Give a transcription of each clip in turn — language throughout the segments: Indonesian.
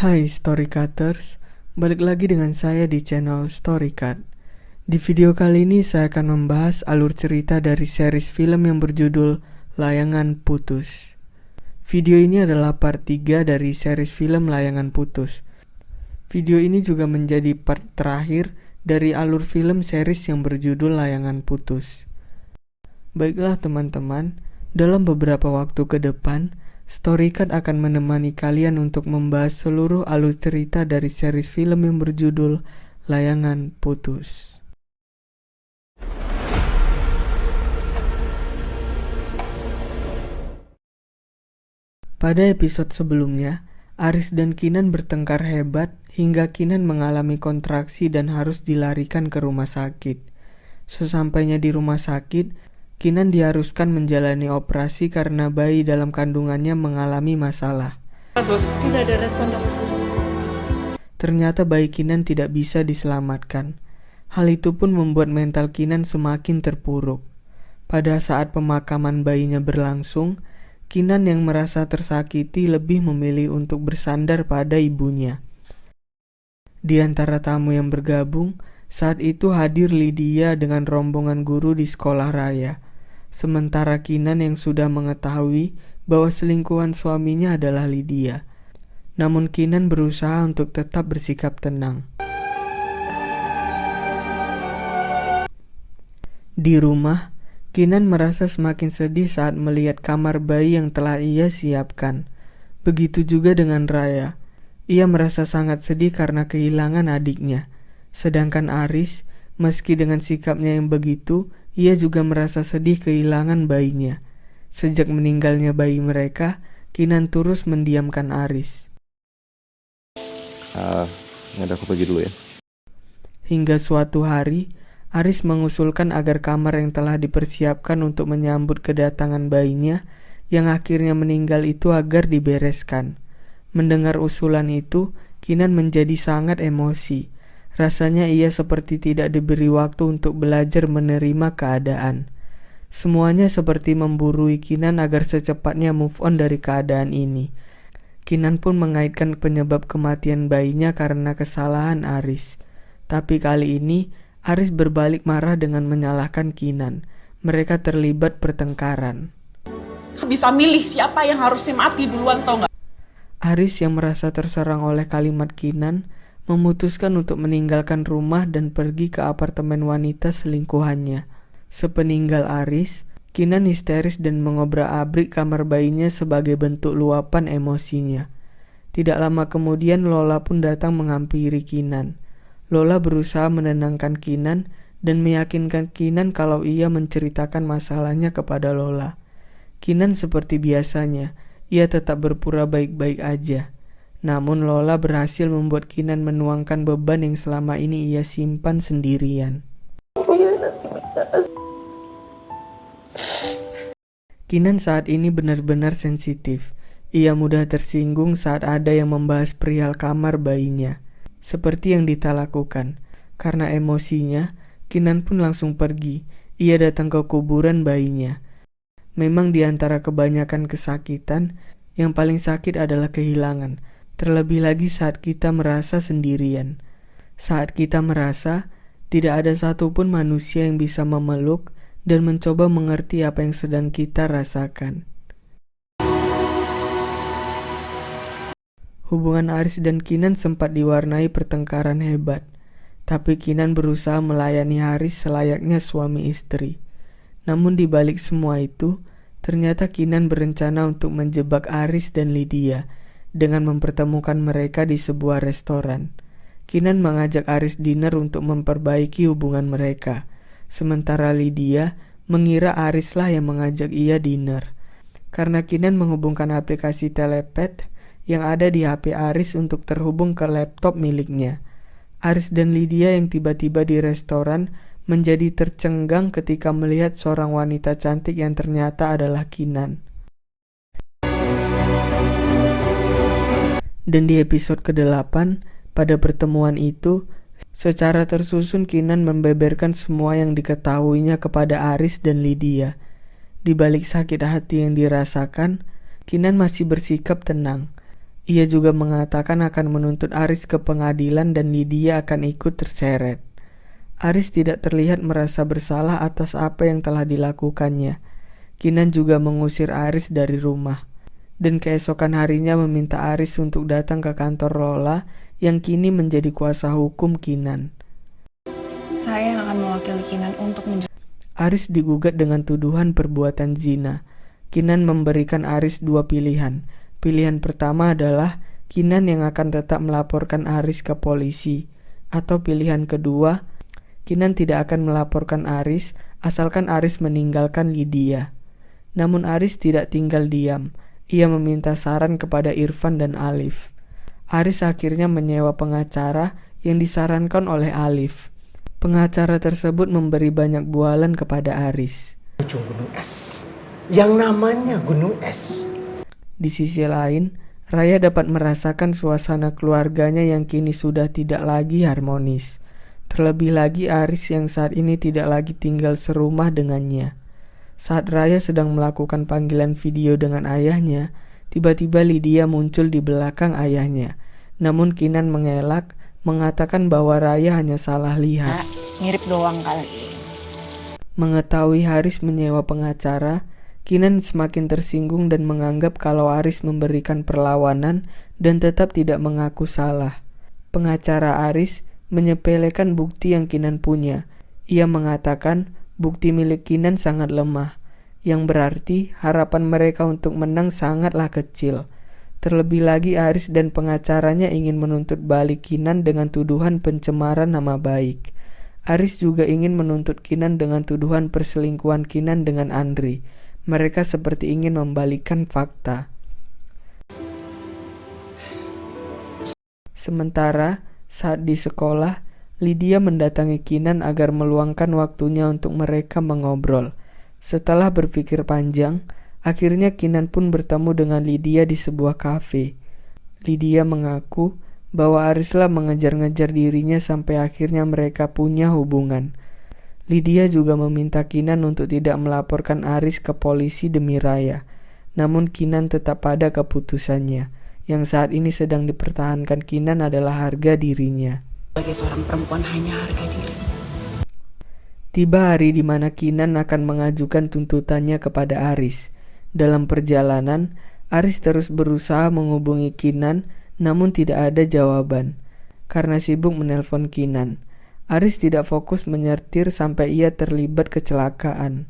Hai Storycutters, balik lagi dengan saya di channel Storycut. Di video kali ini saya akan membahas alur cerita dari series film yang berjudul Layangan Putus. Video ini adalah part 3 dari series film Layangan Putus. Video ini juga menjadi part terakhir dari alur film series yang berjudul Layangan Putus. Baiklah teman-teman, dalam beberapa waktu ke depan, Storycut akan menemani kalian untuk membahas seluruh alur cerita dari series film yang berjudul Layangan Putus. Pada episode sebelumnya, Aris dan Kinan bertengkar hebat hingga Kinan mengalami kontraksi dan harus dilarikan ke rumah sakit. Sesampainya di rumah sakit, Kinan diharuskan menjalani operasi karena bayi dalam kandungannya mengalami masalah. Tidak ada respon, dok. Ternyata bayi Kinan tidak bisa diselamatkan. Hal itu pun membuat mental Kinan semakin terpuruk. Pada saat pemakaman bayinya berlangsung, Kinan yang merasa tersakiti lebih memilih untuk bersandar pada ibunya. Di antara tamu yang bergabung, saat itu hadir Lydia dengan rombongan guru di sekolah raya. Sementara Kinan yang sudah mengetahui bahwa selingkuhan suaminya adalah Lydia. Namun Kinan berusaha untuk tetap bersikap tenang. Di rumah, Kinan merasa semakin sedih saat melihat kamar bayi yang telah ia siapkan. Begitu juga dengan Raya. Ia merasa sangat sedih karena kehilangan adiknya. Sedangkan Aris, meski dengan sikapnya yang begitu, ia juga merasa sedih kehilangan bayinya. Sejak meninggalnya bayi mereka, Kinan terus mendiamkan Aris. Aku pergi dulu ya. Hingga suatu hari, Aris mengusulkan agar kamar yang telah dipersiapkan untuk menyambut kedatangan bayinya yang akhirnya meninggal itu agar dibereskan. Mendengar usulan itu, Kinan menjadi sangat emosi. Rasanya ia seperti tidak diberi waktu untuk belajar menerima keadaan. Semuanya seperti memburui Kinan agar secepatnya move on dari keadaan ini. Kinan pun mengaitkan penyebab kematian bayinya karena kesalahan Aris. Tapi kali ini, Aris berbalik marah dengan menyalahkan Kinan. Mereka terlibat pertengkaran. Bisa milih siapa yang harusnya mati duluan, tau gak? Aris yang merasa terserang oleh kalimat Kinan, memutuskan untuk meninggalkan rumah dan pergi ke apartemen wanita selingkuhannya. Sepeninggal Aris, Kinan histeris dan mengobrak-abrik kamar bayinya sebagai bentuk luapan emosinya. Tidak lama kemudian Lola pun datang menghampiri Kinan. Lola berusaha menenangkan Kinan dan meyakinkan Kinan kalau ia menceritakan masalahnya kepada Lola. Kinan seperti biasanya, ia tetap berpura baik-baik aja. Namun Lola berhasil membuat Kinan menuangkan beban yang selama ini ia simpan sendirian. Kinan saat ini benar-benar sensitif. Ia mudah tersinggung saat ada yang membahas perihal kamar bayinya. Seperti yang Dita lakukan. Karena emosinya, Kinan pun langsung pergi. Ia datang ke kuburan bayinya. Memang di antara kebanyakan kesakitan, yang paling sakit adalah kehilangan. Terlebih lagi saat kita merasa sendirian. Saat kita merasa tidak ada satupun manusia yang bisa memeluk dan mencoba mengerti apa yang sedang kita rasakan. Hubungan Aris dan Kinan sempat diwarnai pertengkaran hebat. Tapi Kinan berusaha melayani Aris selayaknya suami istri. Namun di balik semua itu, ternyata Kinan berencana untuk menjebak Aris dan Lydia dengan mempertemukan mereka di sebuah restoran. Kinan mengajak Aris dinner untuk memperbaiki hubungan mereka. Sementara Lydia mengira Aris lah yang mengajak ia dinner. Karena Kinan menghubungkan aplikasi telepet yang ada di HP Aris untuk terhubung ke laptop miliknya. Aris dan Lydia yang tiba-tiba di restoran menjadi tercenggang ketika melihat seorang wanita cantik yang ternyata adalah Kinan. Dan di episode ke-8, pada pertemuan itu, secara tersusun Kinan membeberkan semua yang diketahuinya kepada Aris dan Lydia. Di balik sakit hati yang dirasakan, Kinan masih bersikap tenang. Ia juga mengatakan akan menuntut Aris ke pengadilan dan Lydia akan ikut terseret. Aris tidak terlihat merasa bersalah atas apa yang telah dilakukannya. Kinan juga mengusir Aris dari rumah. Dan keesokan harinya meminta Aris untuk datang ke kantor Lola yang kini menjadi kuasa hukum Kinan. Saya yang akan mewakili Kinan untuk Aris digugat dengan tuduhan perbuatan zina. Kinan memberikan Aris dua pilihan. Pilihan pertama adalah Kinan yang akan tetap melaporkan Aris ke polisi. Atau pilihan kedua, Kinan tidak akan melaporkan Aris asalkan Aris meninggalkan Lydia. Namun Aris tidak tinggal diam. Ia meminta saran kepada Irfan dan Alif. Aris akhirnya menyewa pengacara yang disarankan oleh Alif. Pengacara tersebut memberi banyak bualan kepada Aris. Gunung es, yang namanya Gunung Es. Di sisi lain, Raya dapat merasakan suasana keluarganya yang kini sudah tidak lagi harmonis. Terlebih lagi Aris yang saat ini tidak lagi tinggal serumah dengannya. Saat Raya sedang melakukan panggilan video dengan ayahnya, tiba-tiba Lydia muncul di belakang ayahnya. Namun Kinan mengelak, mengatakan bahwa Raya hanya salah lihat. mirip doang kali. Mengetahui Haris menyewa pengacara, Kinan semakin tersinggung dan menganggap kalau Aris memberikan perlawanan dan tetap tidak mengaku salah. Pengacara Aris menyepelekan bukti yang Kinan punya. Ia mengatakan bukti milik Kinan sangat lemah, yang berarti harapan mereka untuk menang sangatlah kecil. Terlebih lagi Aris dan pengacaranya ingin menuntut balik Kinan dengan tuduhan pencemaran nama baik. Aris juga ingin menuntut Kinan dengan tuduhan perselingkuhan Kinan dengan Andri. Mereka seperti ingin membalikkan fakta. Sementara saat di sekolah, Lydia mendatangi Kinan agar meluangkan waktunya untuk mereka mengobrol. Setelah berpikir panjang, akhirnya Kinan pun bertemu dengan Lydia di sebuah kafe. Lydia mengaku bahwa Arislah mengejar-ngejar dirinya sampai akhirnya mereka punya hubungan. Lydia juga meminta Kinan untuk tidak melaporkan Aris ke polisi demi Raya. Namun Kinan tetap pada keputusannya. Yang saat ini sedang dipertahankan Kinan adalah harga dirinya. Sebagai seorang perempuan hanya harga diri. Tiba hari di mana Kinan akan mengajukan tuntutannya kepada Aris. Dalam perjalanan, Aris terus berusaha menghubungi Kinan, namun tidak ada jawaban. Karena sibuk menelpon Kinan, Aris tidak fokus menyetir sampai ia terlibat kecelakaan.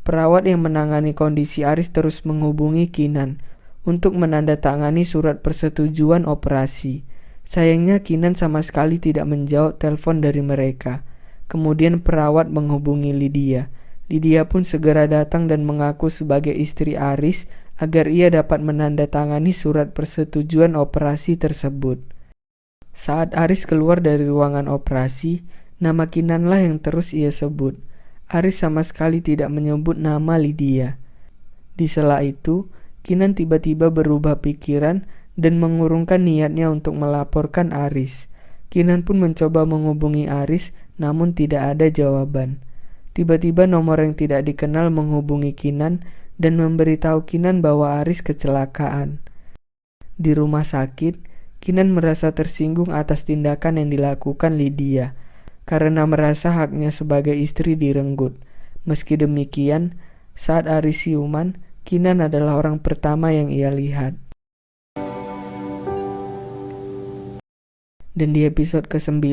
Perawat yang menangani kondisi Aris terus menghubungi Kinan untuk menandatangani surat persetujuan operasi. Sayangnya Kinan sama sekali tidak menjawab telepon dari mereka. Kemudian perawat menghubungi Lydia. Lydia pun segera datang dan mengaku sebagai istri Aris agar ia dapat menandatangani surat persetujuan operasi tersebut. Saat Aris keluar dari ruangan operasi, nama Kinanlah yang terus ia sebut. Aris sama sekali tidak menyebut nama Lydia. Di sela itu, Kinan tiba-tiba berubah pikiran dan mengurungkan niatnya untuk melaporkan Aris. Kinan pun mencoba menghubungi Aris, namun tidak ada jawaban. Tiba-tiba nomor yang tidak dikenal menghubungi Kinan dan memberitahu Kinan bahwa Aris kecelakaan. Di rumah sakit, Kinan merasa tersinggung atas tindakan yang dilakukan Lydia, karena merasa haknya sebagai istri direnggut. Meski demikian, saat Aris siuman, Kinan adalah orang pertama yang ia lihat. Dan di episode ke-9,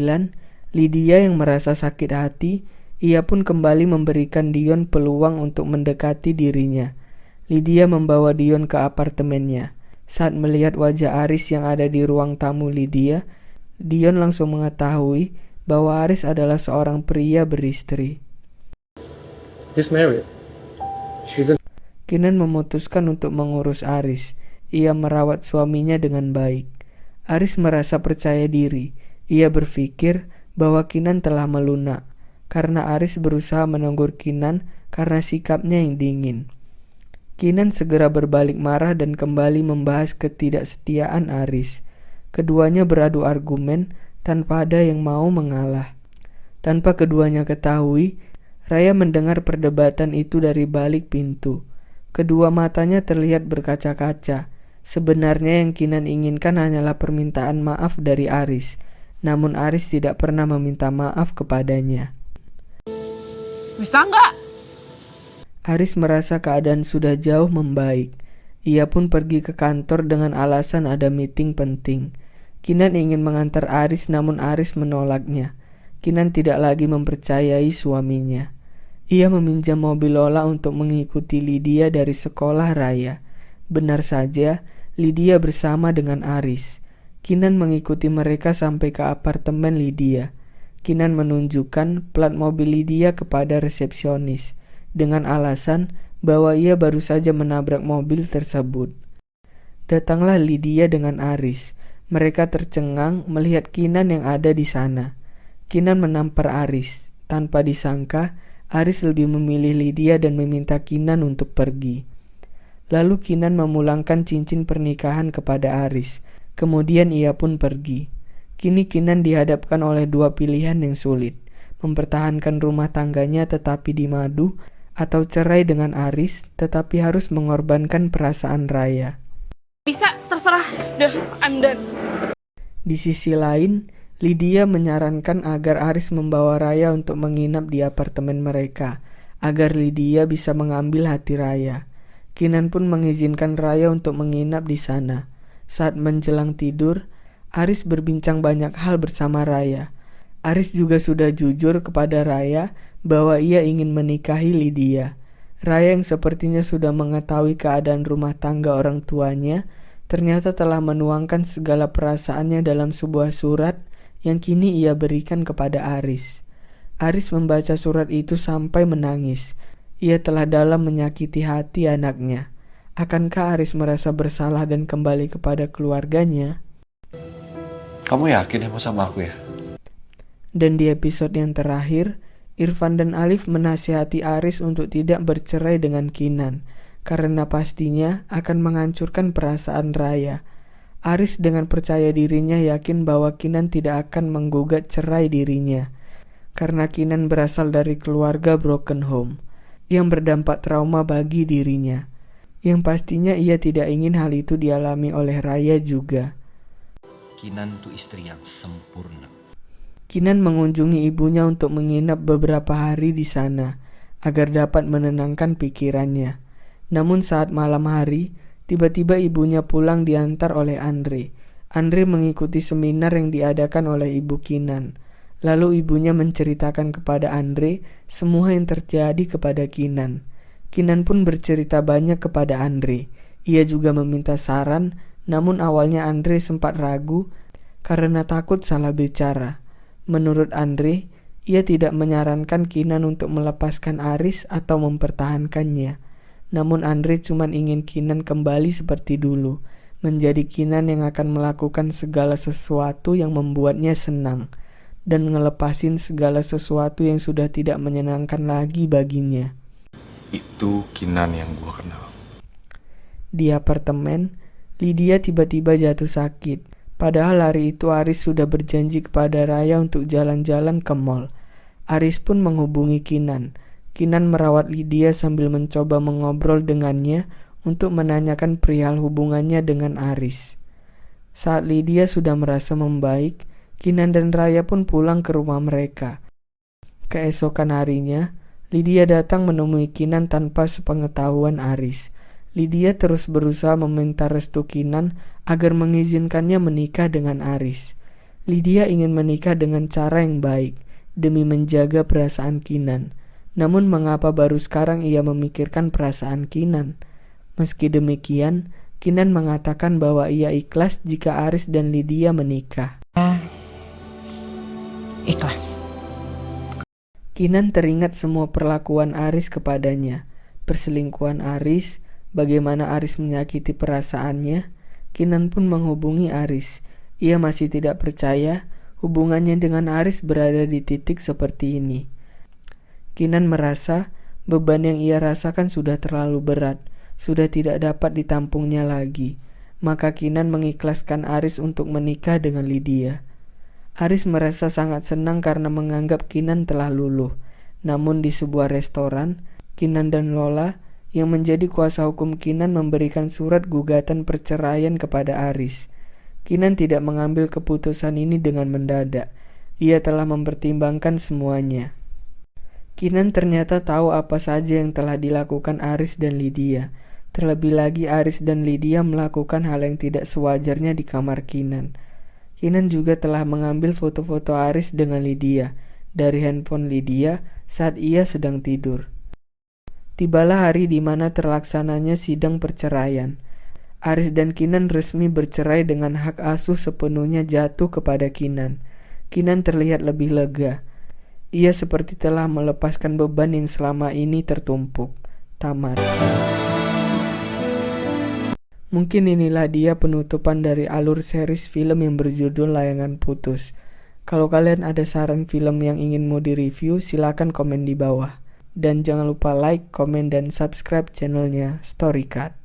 Lydia yang merasa sakit hati, ia pun kembali memberikan Dion peluang untuk mendekati dirinya. Lydia membawa Dion ke apartemennya. Saat melihat wajah Aris yang ada di ruang tamu Lydia, Dion langsung mengetahui bahwa Aris adalah seorang pria beristri. He's married. Kinan memutuskan untuk mengurus Aris. Ia merawat suaminya dengan baik. Aris merasa percaya diri. Ia berpikir bahwa Kinan telah melunak, karena Aris berusaha menegur Kinan karena sikapnya yang dingin. Kinan segera berbalik marah dan kembali membahas ketidaksetiaan Aris. Keduanya beradu argumen tanpa ada yang mau mengalah. Tanpa keduanya ketahui, Raya mendengar perdebatan itu dari balik pintu. Kedua matanya terlihat berkaca-kaca. Sebenarnya yang Kinan inginkan hanyalah permintaan maaf dari Aris, namun Aris tidak pernah meminta maaf kepadanya. Bisa nggak? Aris merasa keadaan sudah jauh membaik. Ia pun pergi ke kantor dengan alasan ada meeting penting. Kinan ingin mengantar Aris, namun Aris menolaknya. Kinan tidak lagi mempercayai suaminya. Ia meminjam mobil Lola untuk mengikuti Lydia dari sekolah raya. Benar saja, Lydia bersama dengan Aris. Kinan mengikuti mereka sampai ke apartemen Lydia. Kinan menunjukkan plat mobil Lydia kepada resepsionis dengan alasan bahwa ia baru saja menabrak mobil tersebut. Datanglah Lydia dengan Aris. Mereka tercengang melihat Kinan yang ada di sana. Kinan menampar Aris. Tanpa disangka, Aris lebih memilih Lydia dan meminta Kinan untuk pergi. Lalu Kinan memulangkan cincin pernikahan kepada Aris. Kemudian ia pun pergi. Kini Kinan dihadapkan oleh dua pilihan yang sulit. Mempertahankan rumah tangganya tetapi dimadu, atau cerai dengan Aris tetapi harus mengorbankan perasaan Raya. Bisa, terserah. Udah, I'm done. Di sisi lain, Lydia menyarankan agar Aris membawa Raya untuk menginap di apartemen mereka, agar Lydia bisa mengambil hati Raya. Kinan pun mengizinkan Raya untuk menginap di sana. Saat menjelang tidur, Aris berbincang banyak hal bersama Raya. Aris juga sudah jujur kepada Raya bahwa ia ingin menikahi Lydia. Raya yang sepertinya sudah mengetahui keadaan rumah tangga orang tuanya, ternyata telah menuangkan segala perasaannya dalam sebuah surat yang kini ia berikan kepada Aris. Aris membaca surat itu sampai menangis. Ia telah dalam menyakiti hati anaknya. Akankah Aris merasa bersalah dan kembali kepada keluarganya? Kamu yakin ya mau sama aku ya? Dan di episode yang terakhir, Irfan dan Alif menasihati Aris untuk tidak bercerai dengan Kinan, karena pastinya akan menghancurkan perasaan Raya. Aris dengan percaya dirinya yakin bahwa Kinan tidak akan menggugat cerai dirinya, karena Kinan berasal dari keluarga broken home, yang berdampak trauma bagi dirinya, yang pastinya ia tidak ingin hal itu dialami oleh Raya juga. Kinan itu istri yang sempurna. Kinan mengunjungi ibunya untuk menginap beberapa hari di sana agar dapat menenangkan pikirannya. Namun saat malam hari, tiba-tiba ibunya pulang diantar oleh Andre. Andre mengikuti seminar yang diadakan oleh ibu Kinan. Lalu ibunya menceritakan kepada Andre semua yang terjadi kepada Kinan. Kinan pun bercerita banyak kepada Andre. Ia juga meminta saran, namun awalnya Andre sempat ragu karena takut salah bicara. Menurut Andre, ia tidak menyarankan Kinan untuk melepaskan Aris atau mempertahankannya. Namun Andre cuma ingin Kinan kembali seperti dulu, menjadi Kinan yang akan melakukan segala sesuatu yang membuatnya senang, dan ngelepasin segala sesuatu yang sudah tidak menyenangkan lagi baginya. Itu Kinan yang gua kenal. Di apartemen, Lydia tiba-tiba jatuh sakit. Padahal hari itu Aris sudah berjanji kepada Raya untuk jalan-jalan ke mall. Aris pun menghubungi Kinan. Kinan merawat Lydia sambil mencoba mengobrol dengannya untuk menanyakan perihal hubungannya dengan Aris. Saat Lydia sudah merasa membaik, Kinan dan Raya pun pulang ke rumah mereka. Keesokan harinya, Lydia datang menemui Kinan tanpa sepengetahuan Aris. Lydia terus berusaha meminta restu Kinan agar mengizinkannya menikah dengan Aris. Lydia ingin menikah dengan cara yang baik, demi menjaga perasaan Kinan. Namun mengapa baru sekarang ia memikirkan perasaan Kinan? Meski demikian, Kinan mengatakan bahwa ia ikhlas jika Aris dan Lydia menikah. Ikhlas. Kinan teringat semua perlakuan Aris kepadanya, perselingkuhan Aris, bagaimana Aris menyakiti perasaannya. Kinan pun menghubungi Aris. Ia masih tidak percaya hubungannya dengan Aris berada di titik seperti ini. Kinan merasa beban yang ia rasakan sudah terlalu berat, sudah tidak dapat ditampungnya lagi. Maka Kinan mengikhlaskan Aris untuk menikah dengan Lydia. Aris merasa sangat senang karena menganggap Kinan telah luluh. Namun di sebuah restoran, Kinan dan Lola Yang menjadi kuasa hukum Kinan memberikan surat gugatan perceraian kepada Aris. Kinan tidak mengambil keputusan ini dengan mendadak. Ia telah mempertimbangkan semuanya. Kinan ternyata tahu apa saja yang telah dilakukan Aris dan Lydia. Terlebih lagi Aris dan Lydia melakukan hal yang tidak sewajarnya di kamar Kinan. Kinan juga telah mengambil foto-foto Aris dengan Lydia dari handphone Lydia saat ia sedang tidur. Tibalah hari di mana terlaksananya sidang perceraian. Aris dan Kinan resmi bercerai dengan hak asuh sepenuhnya jatuh kepada Kinan. Kinan terlihat lebih lega. Ia seperti telah melepaskan beban yang selama ini tertumpuk. Tamat. Mungkin inilah dia penutupan dari alur series film yang berjudul Layangan Putus. Kalau kalian ada saran film yang ingin mau direview, silakan komen di bawah. Dan jangan lupa like, komen, dan subscribe channelnya Storycut.